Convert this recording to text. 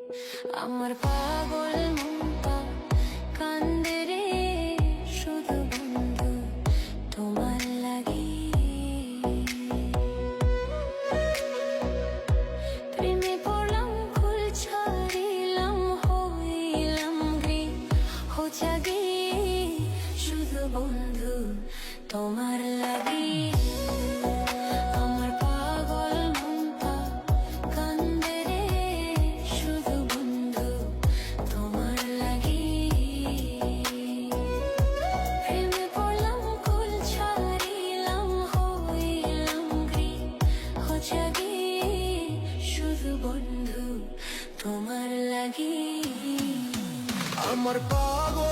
আমার পাগল মনটা কান্দে রে শুধু বন্ধু তোমার লাগি। প্রেমে পড়লাম ফুল ছাড়িলাম হইলাম গৃহ জাগি শুধু বন্ধু তোমার লাগি। তোমার লাগি আমার পাগল